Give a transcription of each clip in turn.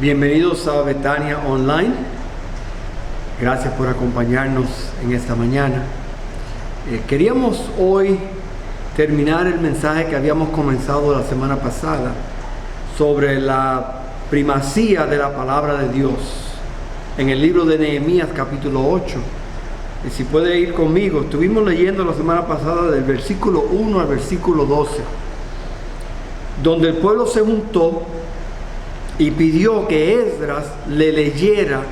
Bienvenidos a Betania Online. Gracias por acompañarnos en esta mañana. Queríamos hoy terminar el mensaje que habíamos comenzado la semana pasada sobre la primacía de la palabra de Dios en el libro de Nehemías capítulo 8. Y si puede ir conmigo, estuvimos leyendo la semana pasada del versículo 1 al versículo 12, donde el pueblo se juntó y pidió que Esdras le leyera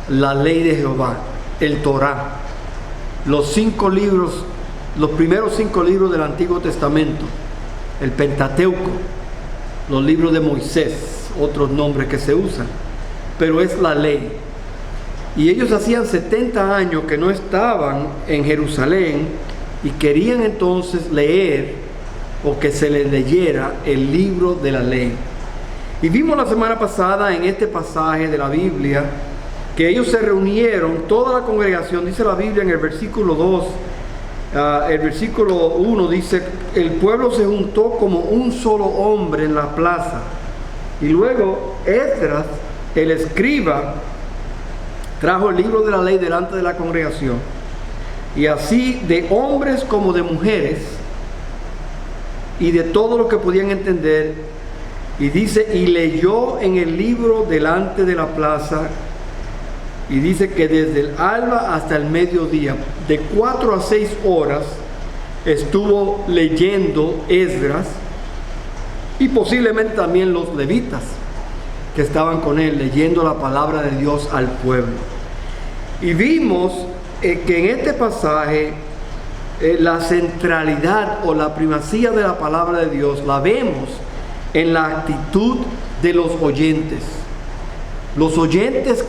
la ley de Jehová, el Torá, los primeros 5 libros del Antiguo Testamento, el Pentateuco, los libros de Moisés, otros nombres que se usan, pero es la ley. Y ellos hacían 70 años que no estaban en Jerusalén y querían entonces leer o que se les leyera el libro de la ley. Y vimos la semana pasada en este pasaje de la Biblia que ellos se reunieron, toda la congregación, dice la Biblia en el versículo 2, el versículo 1 dice, el pueblo se juntó como un solo hombre en la plaza. Y luego Esdras, el escriba, trajo el libro de la ley delante de la congregación. Y así de hombres como de mujeres y de todo lo que podían entender. Y dice, y leyó en el libro delante de la plaza, y dice que desde el alba hasta el mediodía, de 4 a 6 horas, estuvo leyendo Esdras, y posiblemente también los levitas que estaban con él, leyendo la palabra de Dios al pueblo. Y vimos que en este pasaje, la centralidad o la primacía de la palabra de Dios la vemos en la actitud de los oyentes. Los oyentes,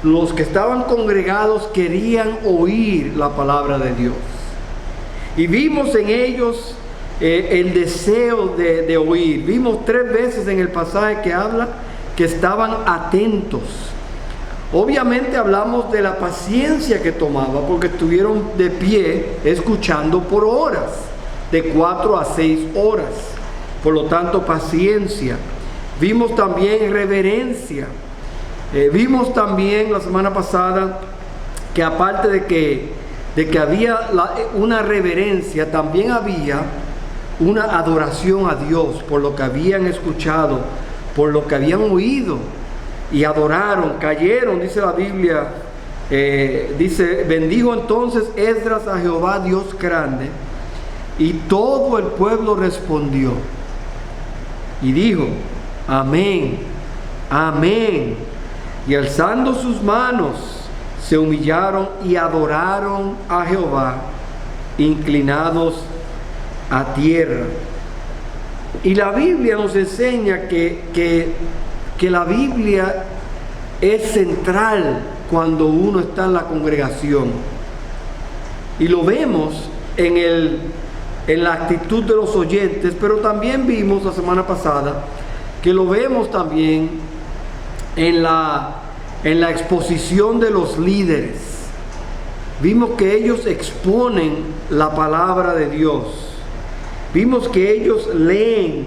los que estaban congregados, querían oír la palabra de Dios. Y vimos en ellos el deseo de oír. Vimos 3 veces en el pasaje que habla que estaban atentos. Obviamente hablamos de la paciencia que tomaba, porque estuvieron de pie escuchando por horas, de 4 a 6 horas. Por lo tanto, paciencia. Vimos también reverencia. Vimos también la semana pasada que aparte de que había una reverencia, también había una adoración a Dios por lo que habían escuchado, por lo que habían oído, y adoraron, cayeron, dice la Biblia, dice, bendijo entonces Esdras a Jehová Dios grande, y todo el pueblo respondió y dijo, amén, amén. Y alzando sus manos, se humillaron y adoraron a Jehová, inclinados a tierra. Y la Biblia nos enseña que la Biblia es central cuando uno está en la congregación. Y lo vemos en la actitud de los oyentes, pero también vimos la semana pasada que lo vemos también en la exposición de los líderes. Vimos que ellos exponen la palabra de Dios. Vimos que ellos leen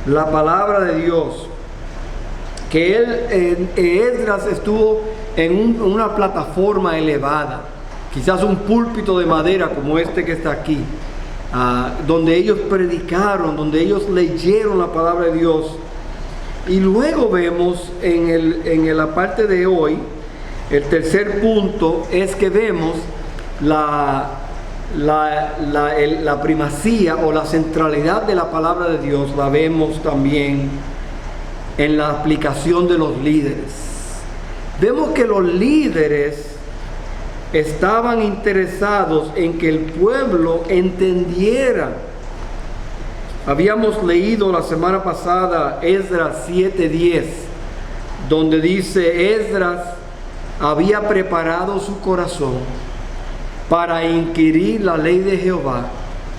la palabra de Dios. Que Esdras estuvo en una plataforma elevada, quizás un púlpito de madera como este que está aquí, donde ellos predicaron, donde ellos leyeron la palabra de Dios. Y luego vemos en la parte de hoy, el tercer punto es que vemos la primacía o la centralidad de la palabra de Dios. La vemos también en la aplicación de los líderes. Vemos que los líderes estaban interesados en que el pueblo entendiera. Habíamos leído la semana pasada Esdras 7:10, donde dice, Esdras había preparado su corazón para inquirir la ley de Jehová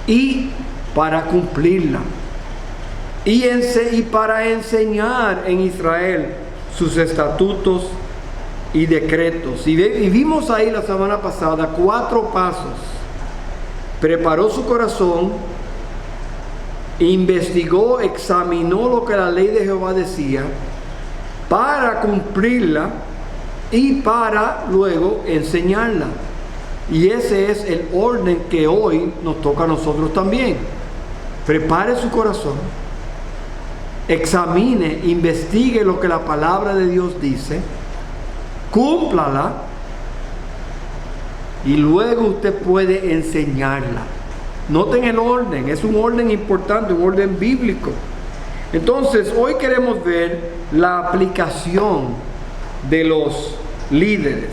y para cumplirla, y para enseñar en Israel sus estatutos y decretos. Y vimos ahí la semana pasada 4 pasos. Preparó su corazón, investigó, examinó lo que la ley de Jehová decía, para cumplirla y para luego enseñarla. Y ese es el orden que hoy nos toca a nosotros también. Prepare su corazón, examine, investigue lo que la palabra de Dios dice, cúmplala y luego usted puede enseñarla. Noten el orden, es un orden importante, un orden bíblico. Entonces, hoy queremos ver la aplicación de los líderes.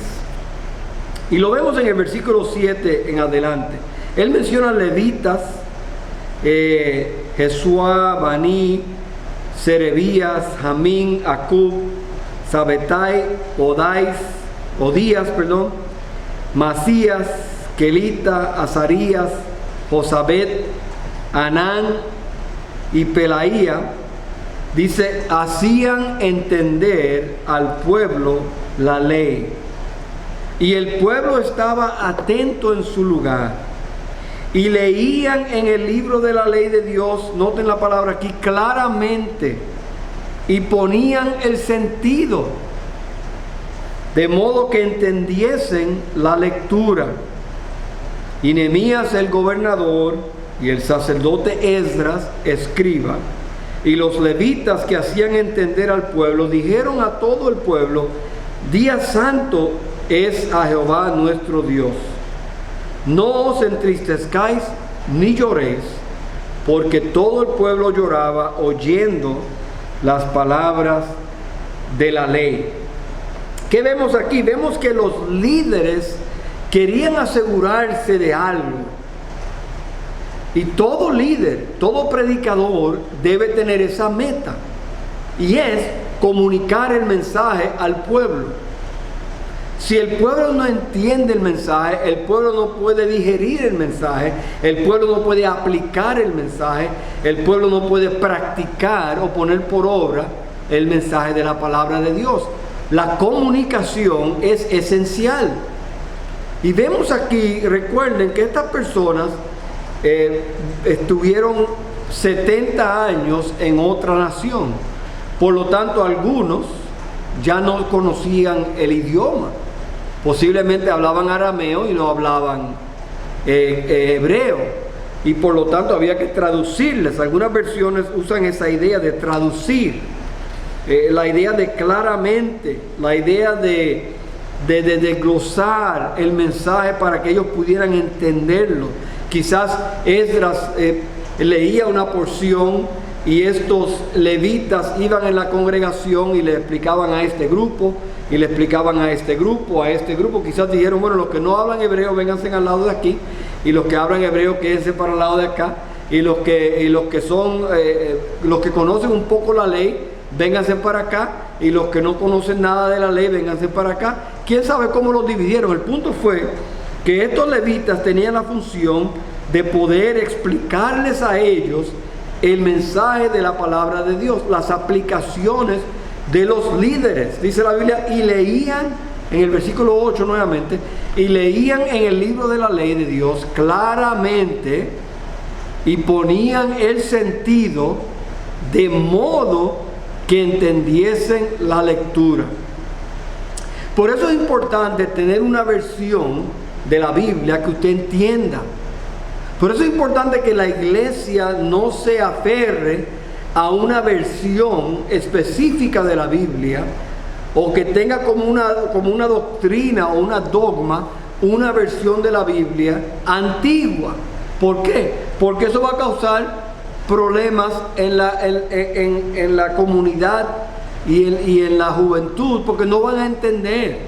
Y lo vemos en el versículo 7 en adelante. Él menciona levitas, Jesuá, Baní, Serebías, Jamín, Acub, Sabetai, Odías, Masías, Kelita, Azarías, Josabet, Anán y Pelaía. Dice, hacían entender al pueblo la ley. Y el pueblo estaba atento en su lugar. Y leían en el libro de la ley de Dios, noten la palabra aquí, claramente. Y ponían el sentido, de modo que entendiesen la lectura. Y Nehemías el gobernador y el sacerdote Esdras, escriba, y los levitas que hacían entender al pueblo, dijeron a todo el pueblo, día santo es a Jehová nuestro Dios. No os entristezcáis ni lloréis, porque todo el pueblo lloraba oyendo las palabras de la ley. ¿Qué vemos aquí? Vemos que los líderes querían asegurarse de algo. Y todo líder, todo predicador debe tener esa meta. Y es comunicar el mensaje al pueblo. Si el pueblo no entiende el mensaje, el pueblo no puede digerir el mensaje, el pueblo no puede aplicar el mensaje, el pueblo no puede practicar o poner por obra el mensaje de la palabra de Dios. La comunicación es esencial. Y vemos aquí, recuerden que estas personas estuvieron 70 años en otra nación. Por lo tanto, algunos ya no conocían el idioma. Posiblemente hablaban arameo y no hablaban hebreo. Y por lo tanto había que traducirles. Algunas versiones usan esa idea de traducir. La idea de claramente, la idea de desglosar el mensaje para que ellos pudieran entenderlo. Quizás Esdras leía una porción y estos levitas iban en la congregación y le explicaban a este grupo, y le explicaban a este grupo, quizás dijeron, bueno, los que no hablan hebreo, vénganse al lado de aquí, y los que hablan hebreo, quédense para el lado de acá, y los que conocen un poco la ley, vénganse para acá, y los que no conocen nada de la ley, vénganse para acá. ¿Quién sabe cómo los dividieron? El punto fue que estos levitas tenían la función de poder explicarles a ellos el mensaje de la palabra de Dios, las aplicaciones de los líderes. Dice la Biblia, y leían, en el versículo 8 nuevamente, y leían en el libro de la ley de Dios claramente y ponían el sentido de modo que entendiesen la lectura. Por eso es importante tener una versión de la Biblia que usted entienda. Por eso es importante que la iglesia no se aferre a una versión específica de la Biblia, o que tenga como una doctrina o una dogma, una versión de la Biblia antigua. ¿Por qué? Porque eso va a causar problemas en la comunidad y en la juventud, porque no van a entender.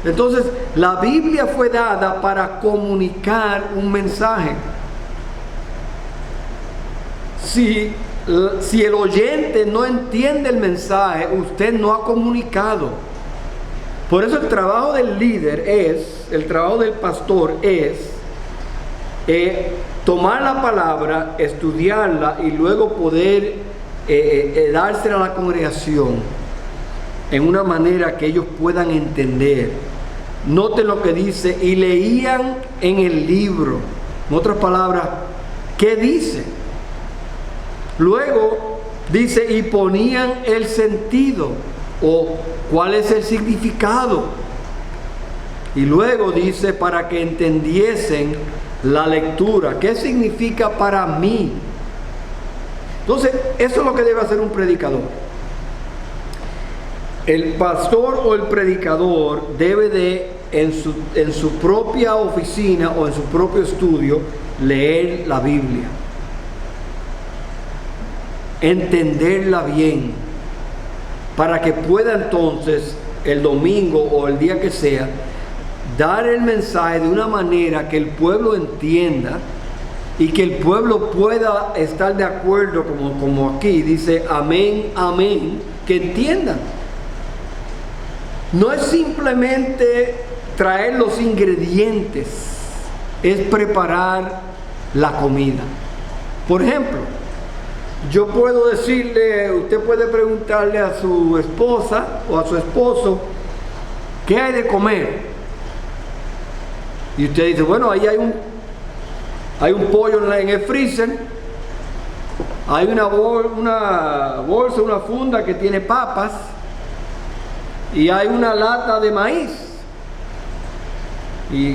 Entonces, la Biblia fue dada para comunicar un mensaje. Si el oyente no entiende el mensaje, usted no ha comunicado. Por eso el trabajo del líder el trabajo del pastor es tomar la palabra, estudiarla y luego poder dársela a la congregación en una manera que ellos puedan entender. Noten lo que dice, y leían en el libro. En otras palabras, ¿qué dice? Luego dice, y ponían el sentido. o cuál es el significado. Y luego dice, para que entendiesen la lectura. ¿Qué significa para mí? Entonces, eso es lo que debe hacer un predicador. El pastor o el predicador debe de, en su propia oficina o en su propio estudio, leer la Biblia, entenderla bien, para que pueda entonces el domingo o el día que sea dar el mensaje de una manera que el pueblo entienda y que el pueblo pueda estar de acuerdo, como aquí dice amén, amén, que entiendan. No es simplemente traer los ingredientes, es preparar la comida. Por ejemplo, yo puedo decirle, usted puede preguntarle a su esposa o a su esposo, ¿qué hay de comer? Y usted dice, bueno, ahí hay un pollo en el freezer, hay una bolsa, una funda que tiene papas, y hay una lata de maíz. Y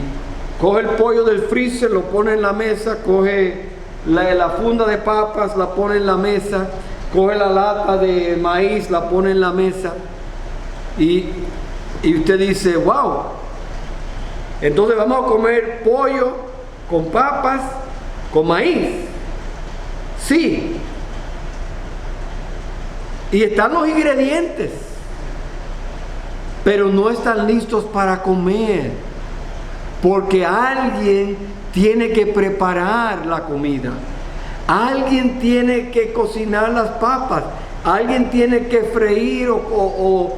coge el pollo del freezer, lo pone en la mesa, coge la funda de papas, la pone en la mesa, coge la lata de maíz, la pone en la mesa, y usted dice, wow, entonces vamos a comer pollo con papas, con maíz. Sí. Y están los ingredientes, pero no están listos para comer, porque alguien tiene que preparar la comida, alguien tiene que cocinar las papas, alguien tiene que freír o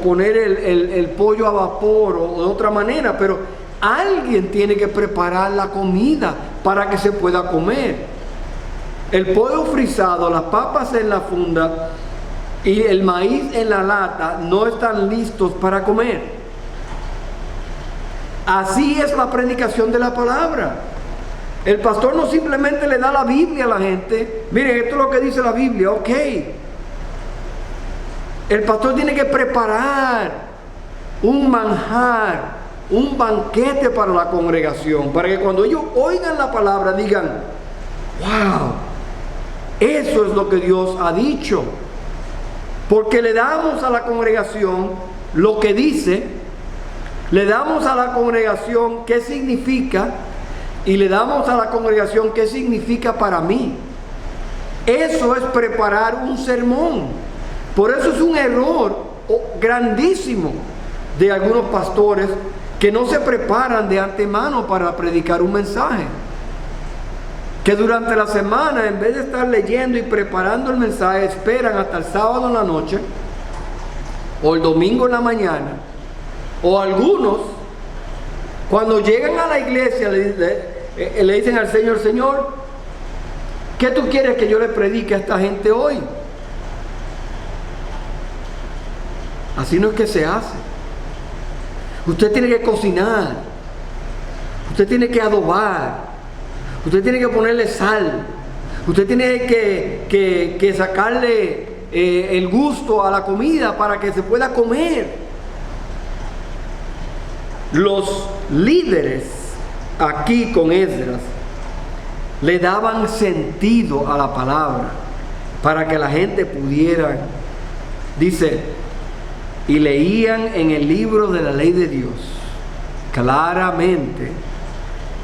poner el pollo a vapor o de otra manera, pero alguien tiene que preparar la comida para que se pueda comer. El pollo frisado, las papas en la funda y el maíz en la lata no están listos para comer. Así es la predicación de la palabra. El pastor no simplemente le da la Biblia a la gente. Miren, esto es lo que dice la Biblia, ok. El pastor tiene que preparar un manjar, un banquete para la congregación, para que cuando ellos oigan la palabra digan, wow, eso es lo que Dios ha dicho. Porque le damos a la congregación lo que dice, le damos a la congregación qué significa, y le damos a la congregación qué significa para mí. Eso es preparar un sermón. Por eso es un error grandísimo de algunos pastores que no se preparan de antemano para predicar un mensaje. Que durante la semana, en vez de estar leyendo y preparando el mensaje, esperan hasta el sábado en la noche o el domingo en la mañana, o algunos, cuando llegan a la iglesia, le dicen al Señor, Señor, ¿qué tú quieres que yo le predique a esta gente hoy? Así no es que se hace. Usted tiene que cocinar, usted tiene que adobar, usted tiene que ponerle sal, usted tiene que sacarle el gusto a la comida para que se pueda comer. Los líderes aquí con Esdras le daban sentido a la palabra para que la gente pudiera, dice, y leían en el libro de la ley de Dios claramente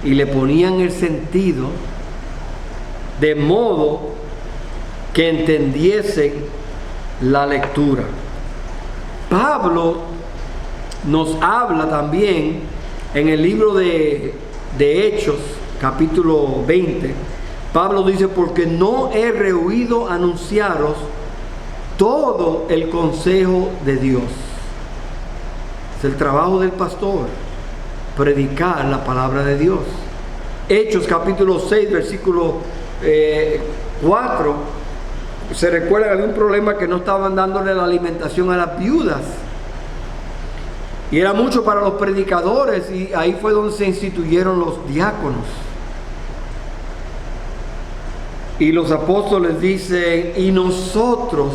y le ponían el sentido de modo que entendiesen la lectura. Pablo nos habla también en el libro de Hechos, capítulo 20. Pablo dice, porque no he rehuido anunciaros todo el consejo de Dios. Es el trabajo del pastor, predicar la palabra de Dios. Hechos capítulo 6, versículo 4, se recuerda que había un problema, que no estaban dándole la alimentación a las viudas. Y era mucho para los predicadores, y ahí fue donde se instituyeron los diáconos. Y los apóstoles dicen, y nosotros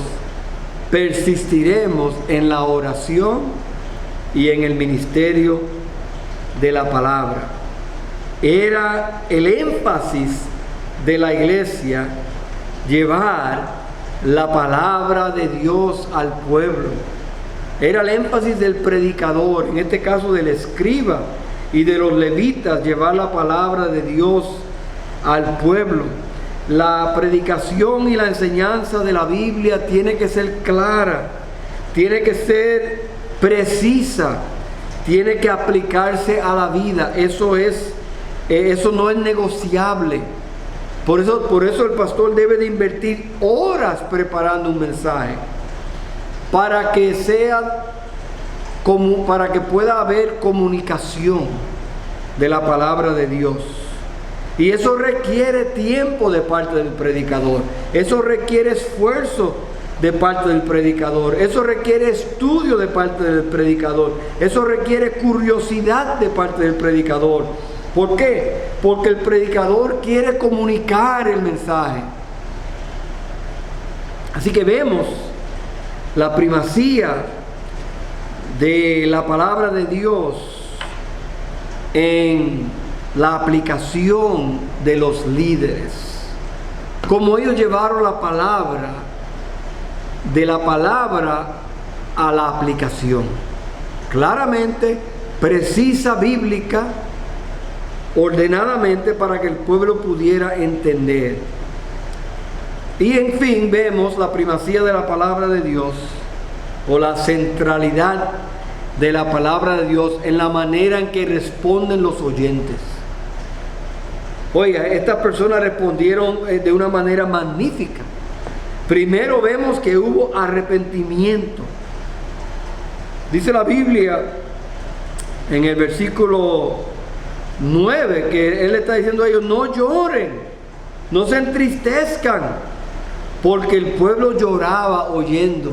persistiremos en la oración y en el ministerio de la palabra. Era el énfasis de la iglesia llevar la palabra de Dios al pueblo. Era el énfasis del predicador, en este caso del escriba y de los levitas, llevar la palabra de Dios al pueblo. La predicación y la enseñanza de la Biblia tiene que ser clara, tiene que ser precisa, tiene que aplicarse a la vida. Eso no es negociable. Por eso el pastor debe de invertir horas preparando un mensaje para que pueda haber comunicación de la palabra de Dios. Y eso requiere tiempo de parte del predicador. Eso requiere esfuerzo de parte del predicador. Eso requiere estudio de parte del predicador. Eso requiere curiosidad de parte del predicador. ¿Por qué? Porque el predicador quiere comunicar el mensaje. Así que vemos la primacía de la palabra de Dios en la aplicación de los líderes. Como ellos llevaron la palabra, de la palabra a la aplicación. Claramente, precisa, bíblica, ordenadamente para que el pueblo pudiera entender. Y en fin, vemos la primacía de la palabra de Dios, o la centralidad de la palabra de Dios en la manera en que responden los oyentes. Oiga, estas personas respondieron de una manera magnífica. Primero vemos que hubo arrepentimiento. Dice la Biblia en el versículo 9 que él está diciendo a ellos: no lloren, no se entristezcan, porque el pueblo lloraba oyendo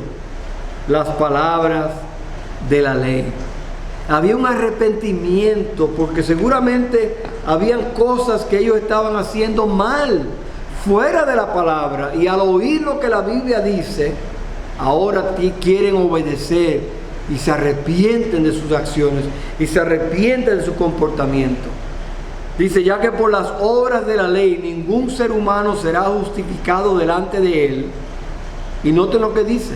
las palabras de la ley. Había un arrepentimiento, porque seguramente habían cosas que ellos estaban haciendo mal, fuera de la palabra, y al oír lo que la Biblia dice, ahora quieren obedecer y se arrepienten de sus acciones y se arrepienten de su comportamiento. Dice: ya que por las obras de la ley ningún ser humano será justificado delante de él. Y noten lo que dice: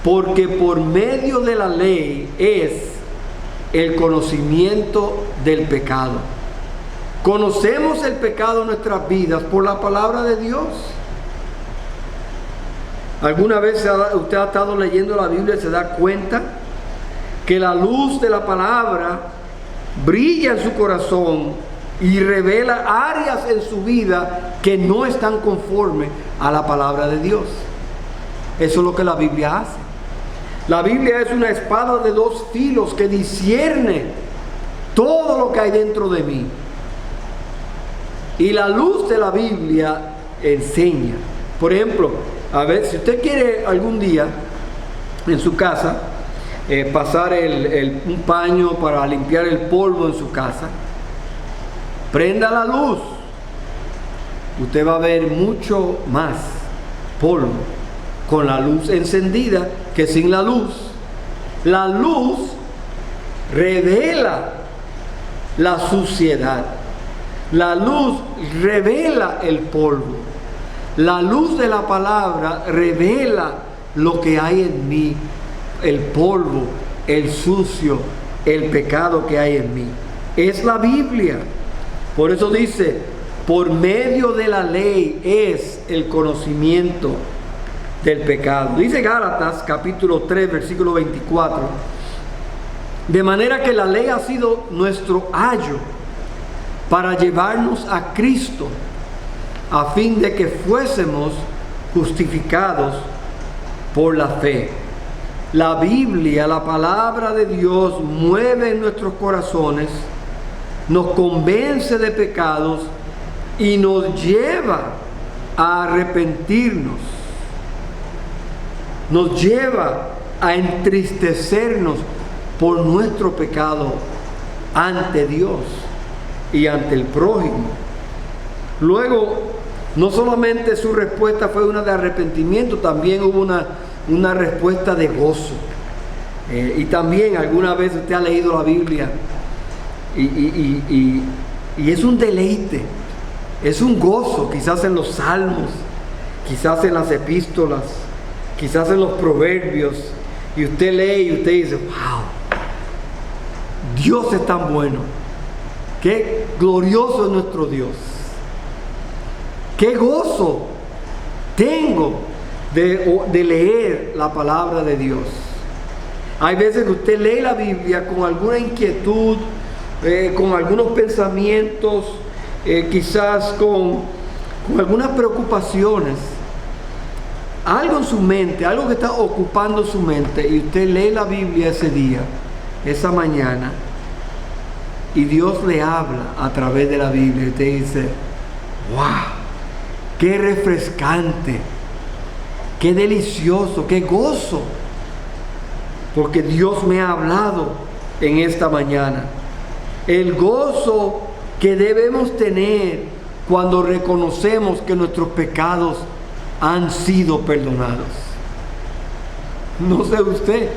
porque por medio de la ley es el conocimiento del pecado. Conocemos el pecado en nuestras vidas por la palabra de Dios. ¿Alguna vez usted ha estado leyendo la Biblia y se da cuenta que la luz de la palabra brilla en su corazón y revela áreas en su vida que no están conformes a la palabra de Dios? Eso es lo que la Biblia hace. La Biblia es una espada de dos filos que discierne todo lo que hay dentro de mí. Y la luz de la Biblia enseña. Por ejemplo, a ver, si usted quiere algún día en su casa pasar un paño para limpiar el polvo en su casa, prenda la luz. Usted va a ver mucho más polvo con la luz encendida que sin la luz. La luz revela la suciedad. La luz revela el polvo. La luz de la palabra revela lo que hay en mí, el polvo, el sucio, el pecado que hay en mí. Es la Biblia. Por eso dice: por medio de la ley es el conocimiento del pecado. Dice Gálatas capítulo 3 versículo 24: de manera que la ley ha sido nuestro ayo para llevarnos a Cristo, a fin de que fuésemos justificados por la fe. La Biblia, la palabra de Dios, mueve en nuestros corazones, nos convence de pecados y nos lleva a arrepentirnos. Nos lleva a entristecernos por nuestro pecado ante Dios y ante el prójimo. Luego, no solamente su respuesta fue una de arrepentimiento, también hubo una respuesta de gozo. Y también alguna vez usted ha leído la Biblia y es un deleite, es un gozo, quizás en los salmos, quizás en las epístolas, quizás en los proverbios, y usted lee y usted dice, wow, Dios es tan bueno, qué glorioso es nuestro Dios, qué gozo tengo de leer la palabra de Dios. Hay veces que usted lee la Biblia con alguna inquietud, con algunos pensamientos, quizás con algunas preocupaciones, algo en su mente, algo que está ocupando su mente, y usted lee la Biblia ese día, esa mañana, y Dios le habla a través de la Biblia, y usted dice, wow, qué refrescante, qué delicioso, qué gozo, porque Dios me ha hablado en esta mañana. El gozo que debemos tener cuando reconocemos que nuestros pecados han sido perdonados. No sé usted,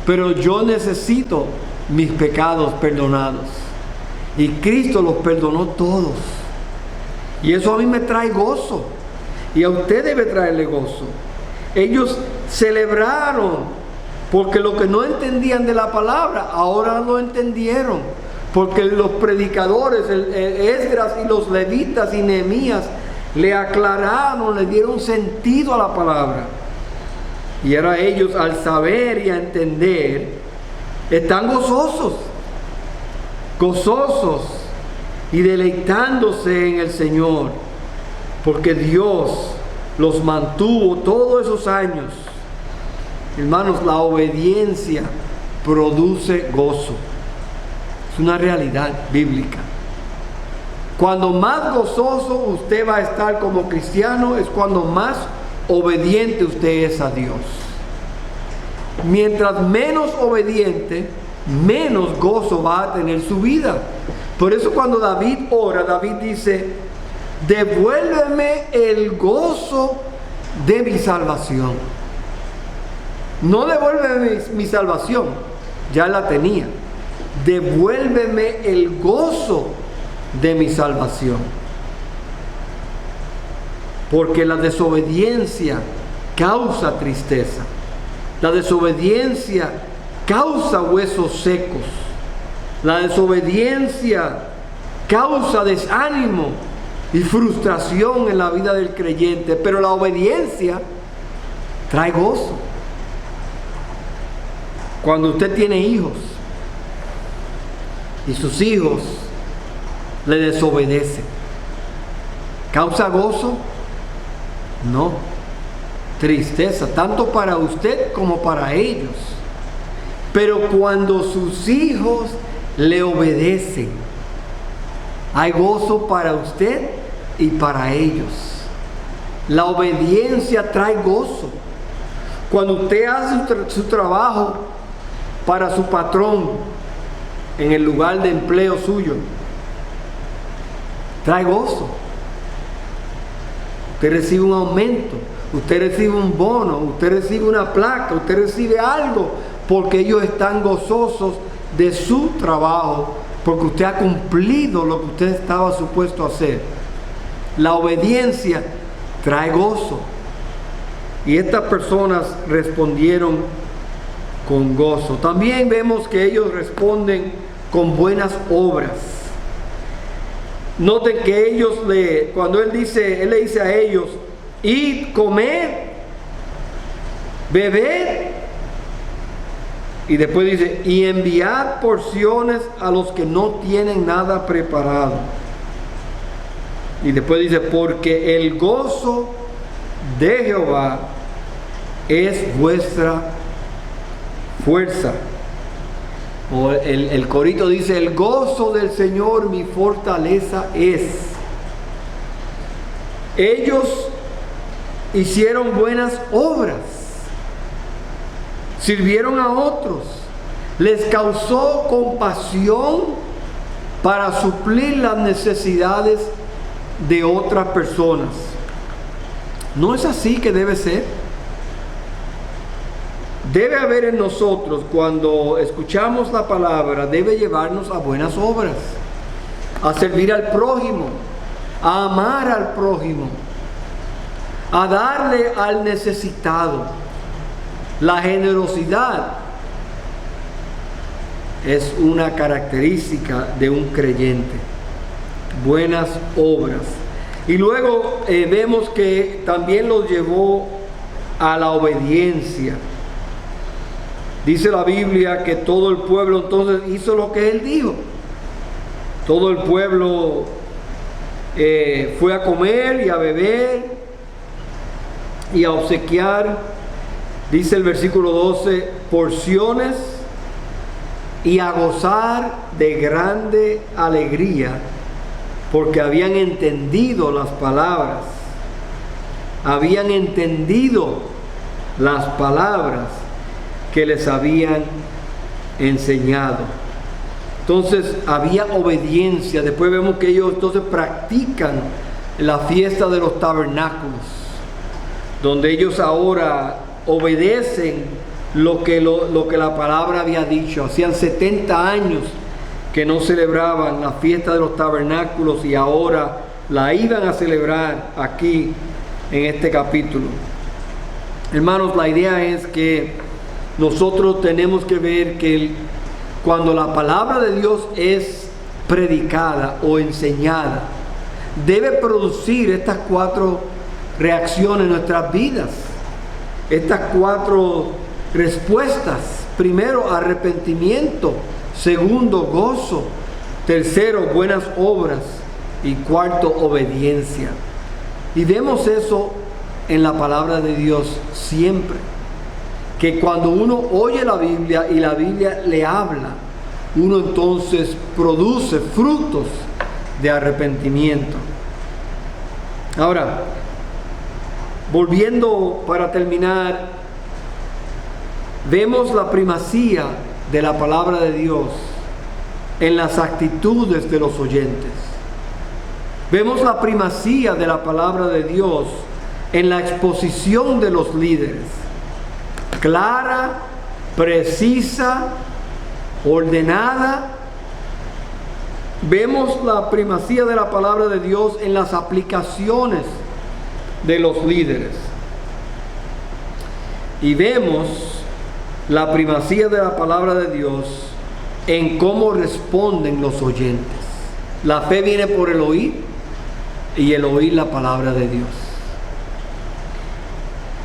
pero yo necesito mis pecados perdonados. Y Cristo los perdonó todos. Y eso a mí me trae gozo. Y a usted debe traerle gozo. Ellos celebraron porque lo que no entendían de la palabra, ahora lo entendieron. Porque los predicadores, Esdras y los levitas y Nehemías, le aclararon, le dieron sentido a la palabra. Y ahora ellos, al saber y a entender, están gozosos y deleitándose en el Señor, porque Dios los mantuvo todos esos años. Hermanos, la obediencia produce gozo. Es una realidad bíblica. Cuando más gozoso usted va a estar como cristiano, es cuando más obediente usted es a Dios. Mientras menos obediente, menos gozo va a tener su vida. Por eso cuando David ora, David dice, devuélveme el gozo de mi salvación. No devuélveme mi salvación, ya la tenía. Devuélveme el gozo de mi salvación. Porque la desobediencia causa tristeza. La desobediencia causa huesos secos. La desobediencia causa desánimo y frustración en la vida del creyente. Pero la obediencia trae gozo. Cuando usted tiene hijos y sus hijos le desobedecen, ¿causa gozo? No, tristeza, tanto para usted como para ellos. Pero cuando sus hijos le obedecen, hay gozo para usted y para ellos. La obediencia trae gozo. Cuando usted hace su trabajo para su patrón en el lugar de empleo suyo, trae gozo. Usted recibe un aumento, usted recibe un bono, usted recibe una placa, usted recibe algo, porque ellos están gozosos de su trabajo, porque usted ha cumplido lo que usted estaba supuesto a hacer. La obediencia trae gozo. Y estas personas respondieron con gozo. También vemos que ellos responden con buenas obras. Noten que ellos cuando él le dice a ellos, id, comed, bebed, y después dice, y enviad porciones a los que no tienen nada preparado. Y después dice, porque el gozo de Jehová es vuestra fuerza. O el corito dice, el gozo del Señor mi fortaleza es. Ellos hicieron buenas obras, sirvieron a otros, les causó compasión para suplir las necesidades de otras personas. ¿No es así que debe ser? debe haber en nosotros cuando escuchamos la palabra, debe llevarnos a buenas obras, a servir al prójimo, a amar al prójimo, a darle al necesitado. La generosidad es una característica de un creyente. Buenas obras. Y luego vemos que también los llevó a la obediencia. Dice la Biblia que todo el pueblo entonces hizo lo que él dijo. Todo el pueblo fue a comer y a beber y a obsequiar, dice el versículo 12, porciones y a gozar de grande alegría, porque habían entendido las palabras, habían entendido las palabras que les habían enseñado. Entonces había obediencia. Después vemos que ellos entonces practican la fiesta de los tabernáculos, donde ellos ahora obedecen lo que la palabra había dicho. Hacían 70 años que no celebraban la fiesta de los tabernáculos y ahora la iban a celebrar aquí en este capítulo. Hermanos, la idea es que nosotros tenemos que ver que cuando la palabra de Dios es predicada o enseñada, debe producir estas 4 reacciones en nuestras vidas, estas 4 respuestas. Primero, arrepentimiento. Segundo, gozo. Tercero, buenas obras. Y cuarto, obediencia. Y vemos eso en la palabra de Dios siempre. Que cuando uno oye la Biblia y la Biblia le habla, uno entonces produce frutos de arrepentimiento. Ahora, volviendo para terminar, vemos la primacía de la palabra de Dios en las actitudes de los oyentes. Vemos la primacía de la palabra de Dios en la exposición de los líderes. Clara, precisa, ordenada. Vemos la primacía de la palabra de Dios en las aplicaciones de los líderes. Y vemos la primacía de la palabra de Dios en cómo responden los oyentes. La fe viene por el oír y el oír la palabra de Dios.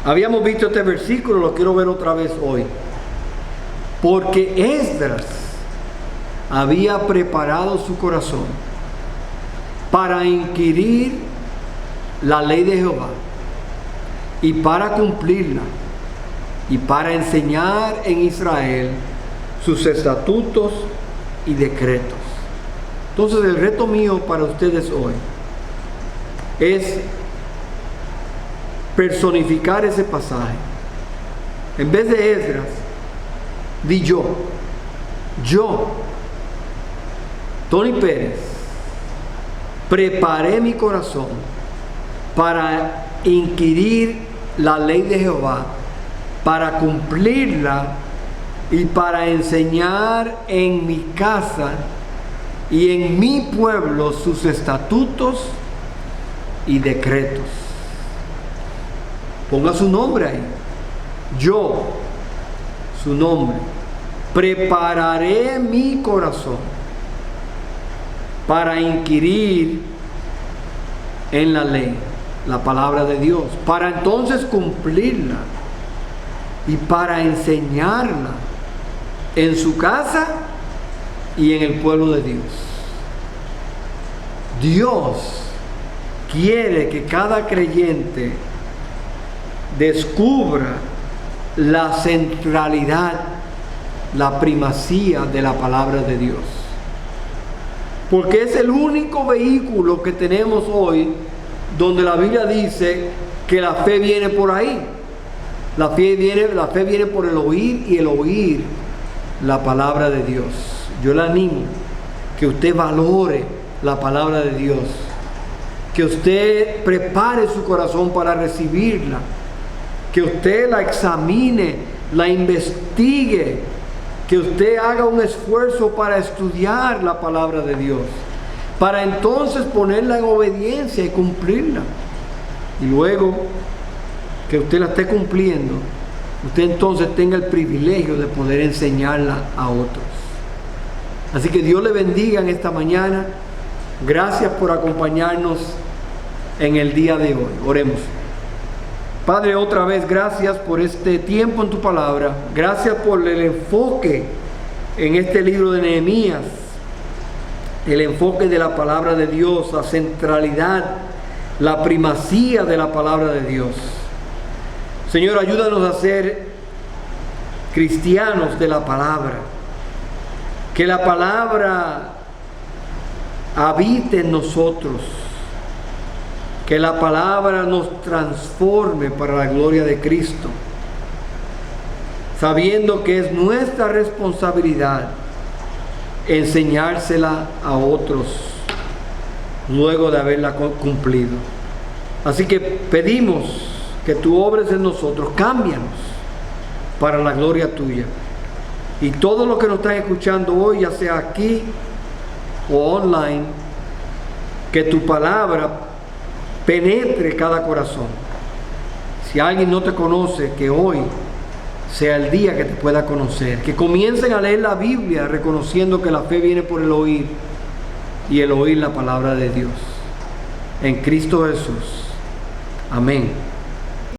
Habíamos visto este versículo, lo quiero ver otra vez hoy. Porque Esdras había preparado su corazón para inquirir la ley de Jehová y para cumplirla y para enseñar en Israel sus estatutos y decretos. Entonces el reto mío para ustedes hoy es personificar ese pasaje. En vez de Esdras, di yo, Tony Pérez, preparé mi corazón para inquirir la ley de Jehová, para cumplirla y para enseñar en mi casa y en mi pueblo sus estatutos y decretos. Ponga su nombre ahí. Yo, su nombre. Prepararé mi corazón para inquirir en la ley, la palabra de Dios, para entonces cumplirla y para enseñarla en su casa y en el pueblo de Dios. Dios quiere que cada creyente descubra la centralidad, la primacía de la palabra de Dios. Porque es el único vehículo que tenemos hoy donde la Biblia dice que la fe viene por ahí. La fe viene por el oír y el oír la palabra de Dios. Yo le animo que usted valore la palabra de Dios, que usted prepare su corazón para recibirla, que usted la examine la investigue, que usted haga un esfuerzo para estudiar la palabra de Dios, para entonces ponerla en obediencia y cumplirla. Y luego que usted la esté cumpliendo, usted entonces tenga el privilegio de poder enseñarla a otros. Así que Dios le bendiga en esta mañana. Gracias por acompañarnos en el día de hoy. Oremos. Padre, otra vez gracias por este tiempo en tu palabra. Gracias por el enfoque en este libro de Nehemías. El enfoque de la palabra de Dios, la centralidad, la primacía de la palabra de Dios. Señor, ayúdanos a ser cristianos de la palabra. Que la palabra habite en nosotros. Que la palabra nos transforme para la gloria de Cristo, sabiendo que es nuestra responsabilidad enseñársela a otros luego de haberla cumplido. Así que pedimos que tú obres en nosotros, cámbianos para la gloria tuya. Y todos los que nos están escuchando hoy, ya sea aquí o online, que tu palabra penetre cada corazón. Si alguien no te conoce, que hoy sea el día que te pueda conocer. Que comiencen a leer la Biblia reconociendo que la fe viene por el oír y el oír la palabra de Dios. En Cristo Jesús. Amén.